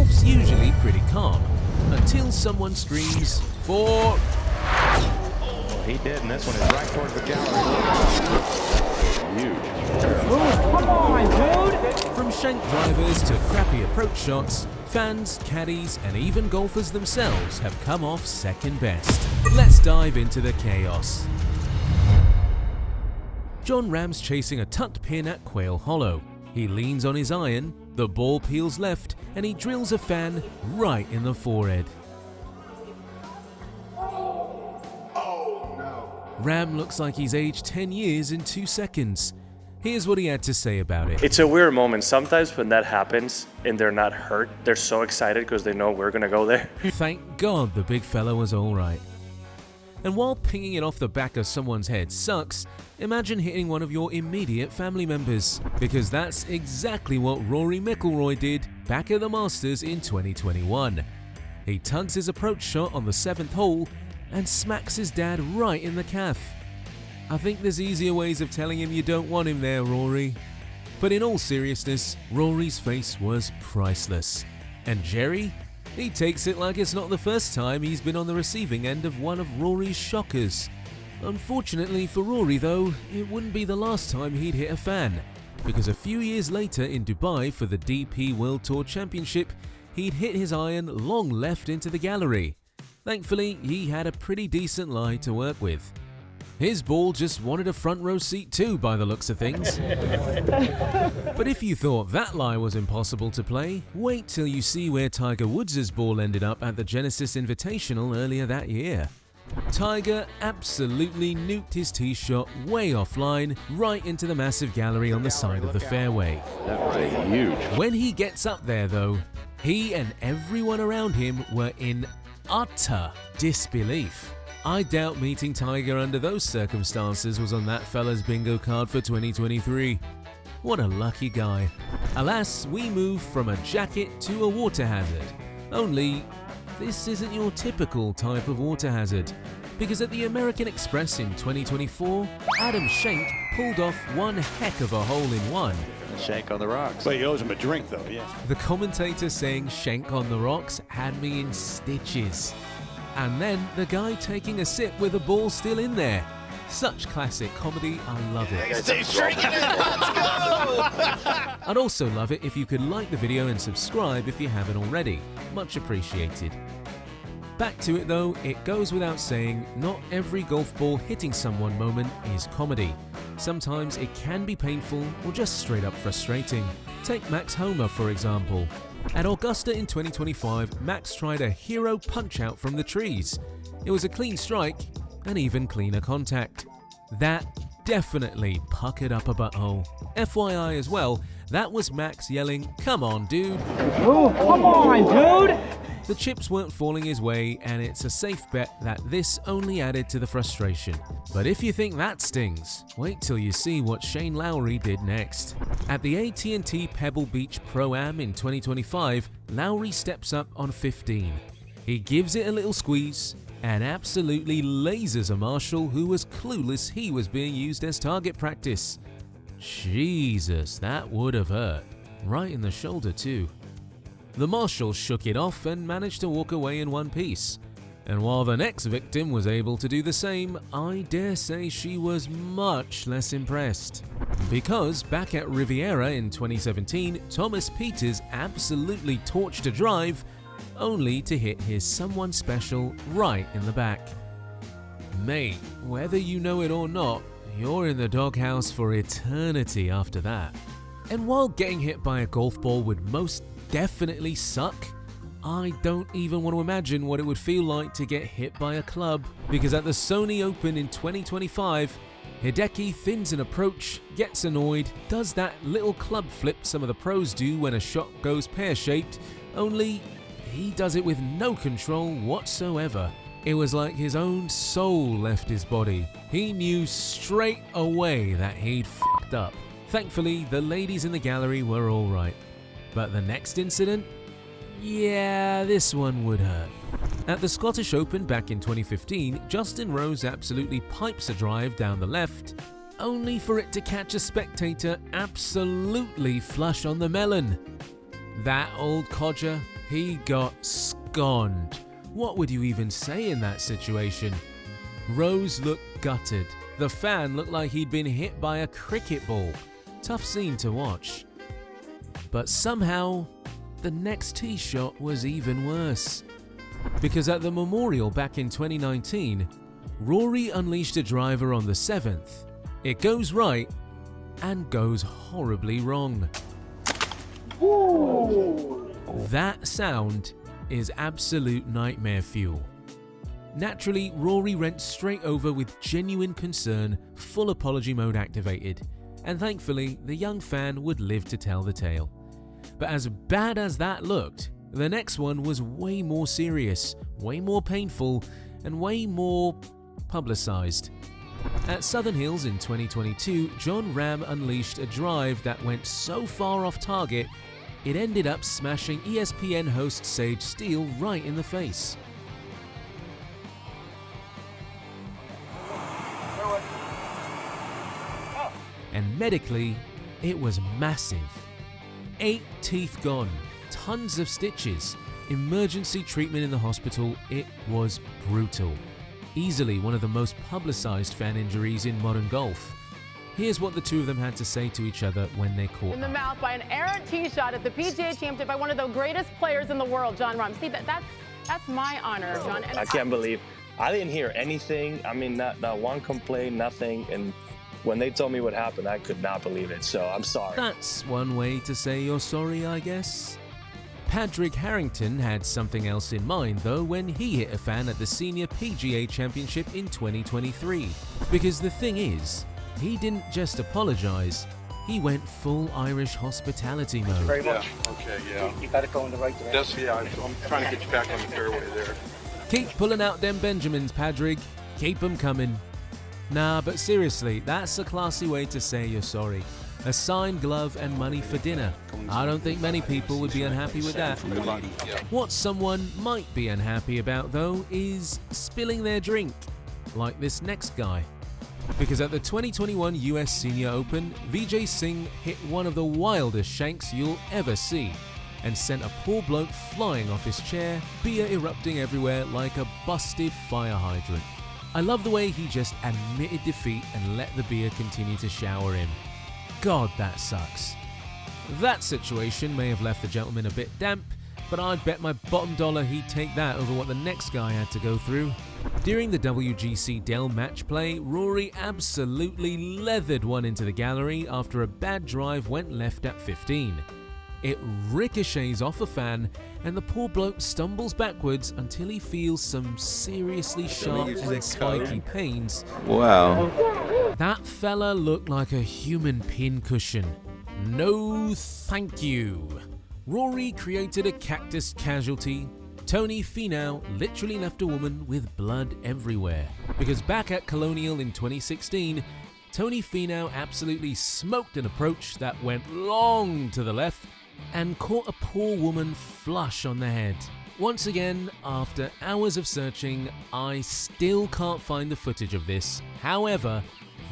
golf's usually pretty calm, until someone screams, "Fore!" He did, and this one is right towards the gallery. Huge. Come on, dude! From shank drivers to crappy approach shots, fans, caddies, and even golfers themselves have come off second best. Let's dive into the chaos. Jon Rahm's chasing a tucked pin at Quail Hollow. He leans on his iron, the ball peels left, and he drills a fan right in the forehead. Rahm looks like he's aged 10 years in 2 seconds. Here's what he had to say about it. It's a weird moment. Sometimes when that happens and they're not hurt, they're so excited because they know we're going to go there. Thank God the big fella was alright. And while pinging it off the back of someone's head sucks, imagine hitting one of your immediate family members. Because that's exactly what Rory McIlroy did back at the Masters in 2021. He tugs his approach shot on the 7th hole and smacks his dad right in the calf. I think there's easier ways of telling him you don't want him there, Rory. But in all seriousness, Rory's face was priceless. And Jerry? He takes it like it's not the first time he's been on the receiving end of one of Rory's shockers. Unfortunately for Rory though, it wouldn't be the last time he'd hit a fan, because a few years later in Dubai for the DP World Tour Championship, he'd hit his iron long left into the gallery. Thankfully, he had a pretty decent lie to work with. His ball just wanted a front row seat too, by the looks of things. But if you thought that lie was impossible to play, wait till you see where Tiger Woods' ball ended up at the Genesis Invitational earlier that year. Tiger absolutely nuked his tee shot way offline, right into the massive gallery on the side of the fairway. That was a huge. When he gets up there though, he and everyone around him were in utter disbelief. I doubt meeting Tiger under those circumstances was on that fella's bingo card for 2023. What a lucky guy. Alas, we move from a jacket to a water hazard. Only, this isn't your typical type of water hazard. Because at the American Express in 2024, Adam Schenk pulled off one heck of a hole-in-one. Shank on the rocks. But he owes him a drink though, yeah. The commentator saying Schenk on the rocks had me in stitches. And then the guy taking a sip with the ball still in there. Such classic comedy, I love it. Let's go! I'd also love it if you could like the video and subscribe if you haven't already. Much appreciated. Back to it though, it goes without saying, not every golf ball hitting someone moment is comedy. Sometimes it can be painful or just straight up frustrating. Take Max Homa for example. At Augusta in 2025, Max tried a hero punch-out from the trees. It was a clean strike and even cleaner contact. That definitely puckered up a butthole. FYI as well, that was Max yelling, "Come on, dude!" Oh, come on, dude! The chips weren't falling his way, and it's a safe bet that this only added to the frustration. But if you think that stings, wait till you see what Shane Lowry did next. At the AT&T Pebble Beach Pro-Am in 2025, Lowry steps up on 15. He gives it a little squeeze and absolutely lasers a marshal who was clueless he was being used as target practice. Jesus, that would have hurt. Right in the shoulder too. The marshal shook it off and managed to walk away in one piece. And while the next victim was able to do the same, I dare say she was much less impressed. Because back at Riviera in 2017, Thomas Pieters absolutely torched a drive, only to hit his someone special right in the back. Mate, whether you know it or not, you're in the doghouse for eternity after that. And while getting hit by a golf ball would most definitely suck, I don't even want to imagine what it would feel like to get hit by a club, because at the Sony Open in 2025, Hideki thins an approach, gets annoyed, does that little club flip some of the pros do when a shot goes pear-shaped, only he does it with no control whatsoever. It was like his own soul left his body. He knew straight away that he'd f***ed up. Thankfully, the ladies in the gallery were alright. But the next incident? Yeah, this one would hurt. At the Scottish Open back in 2015, Justin Rose absolutely pipes a drive down the left, only for it to catch a spectator absolutely flush on the melon. That old codger, He got sconed. What would you even say in that situation? Rose looked gutted. The fan looked like he'd been hit by a cricket ball. Tough scene to watch. But somehow, the next tee shot was even worse. Because at the Memorial back in 2019, Rory unleashed a driver on the 7th. It goes right and goes horribly wrong. Ooh. That sound is absolute nightmare fuel. Naturally, Rory went straight over with genuine concern, full apology mode activated, and thankfully the young fan would live to tell the tale. But as bad as that looked, the next one was way more serious, way more painful, and way more publicized. At Southern Hills in 2022, Jon Rahm unleashed a drive that went so far off target, it ended up smashing ESPN host Sage Steele right in the face. And medically, it was massive. 8 teeth gone, tons of stitches, emergency treatment in the hospital. It was brutal. Easily one of the most publicized fan injuries in modern golf. Here's what the two of them had to say to each other when they caught in the up. mouth by an errant tee shot at the PGA Championship by one of the greatest players in the world, Jon Rahm. See, that's my honor, Jon. And I can't believe I didn't hear anything. I mean, not one complaint, nothing. And when they told me what happened, I could not believe it. So I'm sorry. That's one way to say you're sorry, I guess. Padraig Harrington had something else in mind though when he hit a fan at the Senior PGA Championship in 2023. Because the thing is, he didn't just apologize, he went full Irish hospitality mode. Very much. Yeah. Okay, yeah. You got to go in the right direction. That's, yeah, I'm trying to get you back on the fairway there. Keep pulling out them Benjamins, Padraig. Keep 'em coming. Nah, but seriously, that's a classy way to say you're sorry. A signed glove and money for dinner. I don't think many people would be unhappy with that. What someone might be unhappy about though is spilling their drink, like this next guy. Because at the 2021 US Senior Open, Vijay Singh hit one of the wildest shanks you'll ever see and sent a poor bloke flying off his chair, beer erupting everywhere like a busted fire hydrant. I love the way he just admitted defeat and let the beer continue to shower him. God, that sucks. That situation may have left the gentleman a bit damp, but I'd bet my bottom dollar he'd take that over what the next guy had to go through. During the WGC Dell match play, Rory absolutely leathered one into the gallery after a bad drive went left at 15. It ricochets off a fan and the poor bloke stumbles backwards until he feels some seriously sharp and spiky pains. Wow. That fella looked like a human pincushion. No thank you. Rory created a cactus casualty. Tony Finau literally left a woman with blood everywhere. Because back at Colonial in 2016, Tony Finau absolutely smoked an approach that went long to the left and caught a poor woman flush on the head. Once again, after hours of searching, I still can't find the footage of this. However,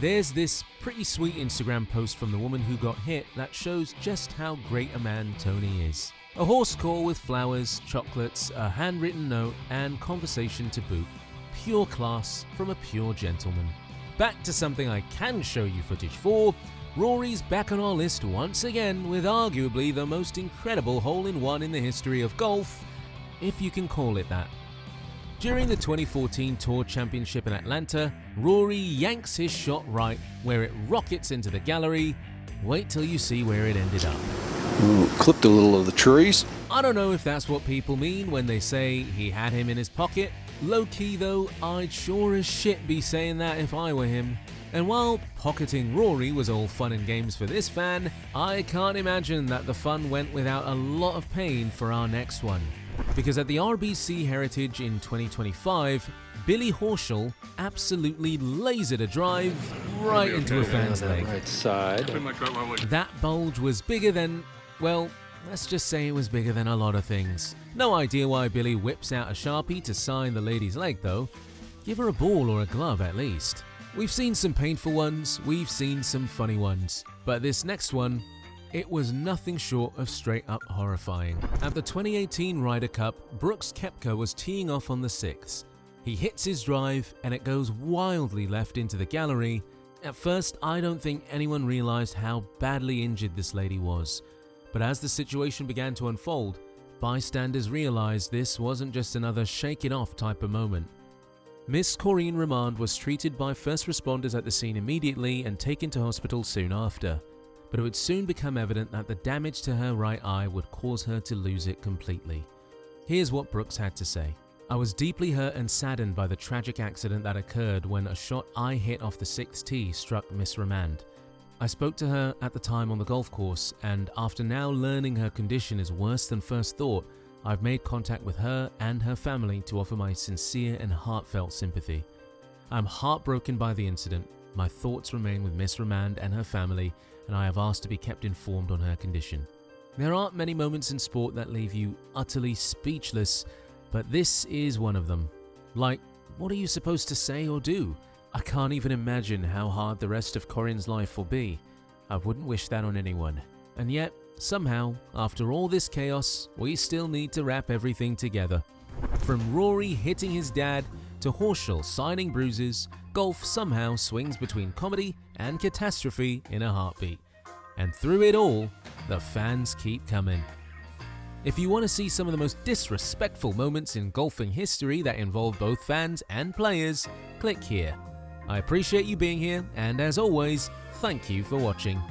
there's this pretty sweet Instagram post from the woman who got hit that shows just how great a man Tony is. A horse call with flowers, chocolates, a handwritten note, and conversation to boot. Pure class from a pure gentleman. Back to something I can show you footage for. Rory's back on our list once again with arguably the most incredible hole-in-one in the history of golf, if you can call it that. During the 2014 Tour Championship in Atlanta, Rory yanks his shot right where it rockets into the gallery. Wait till you see where it ended up. Ooh, clipped a little of the trees. I don't know if that's what people mean when they say he had him in his pocket. Low-key though, I'd sure as shit be saying that if I were him. And while pocketing Rory was all fun and games for this fan, I can't imagine that the fun went without a lot of pain for our next one. Because at the RBC Heritage in 2025, Billy Horschel absolutely lasered a drive right into a fan's leg. Right side. That bulge was bigger than, well, let's just say it was bigger than a lot of things. No idea why Billy whips out a Sharpie to sign the lady's leg though. Give her a ball or a glove at least. We've seen some painful ones, we've seen some funny ones, but this next one, It was nothing short of straight up horrifying. At the 2018 Ryder Cup, Brooks Koepka was teeing off on the 6th. He hits his drive and it goes wildly left into the gallery. At first, I don't think anyone realized how badly injured this lady was. But as the situation began to unfold, bystanders realized this wasn't just another shake it off type of moment. Miss Corinne Remond was treated by first responders at the scene immediately and taken to hospital soon after. But it would soon become evident that the damage to her right eye would cause her to lose it completely. Here's what Brooks had to say. "I was deeply hurt and saddened by the tragic accident that occurred when a shot I hit off the 6th tee struck Miss Remond. I spoke to her at the time on the golf course, and after now learning her condition is worse than first thought, I've made contact with her and her family to offer my sincere and heartfelt sympathy. I'm heartbroken by the incident. My thoughts remain with Miss Remond and her family, and I have asked to be kept informed on her condition." There aren't many moments in sport that leave you utterly speechless, but this is one of them. Like, what are you supposed to say or do? I can't even imagine how hard the rest of Corinne's life will be. I wouldn't wish that on anyone. And yet, somehow, after all this chaos, we still need to wrap everything together. From Rory hitting his dad to Horschel signing bruises, golf somehow swings between comedy and catastrophe in a heartbeat. And through it all, the fans keep coming. If you want to see some of the most disrespectful moments in golfing history that involve both fans and players, click here. I appreciate you being here, and as always, thank you for watching.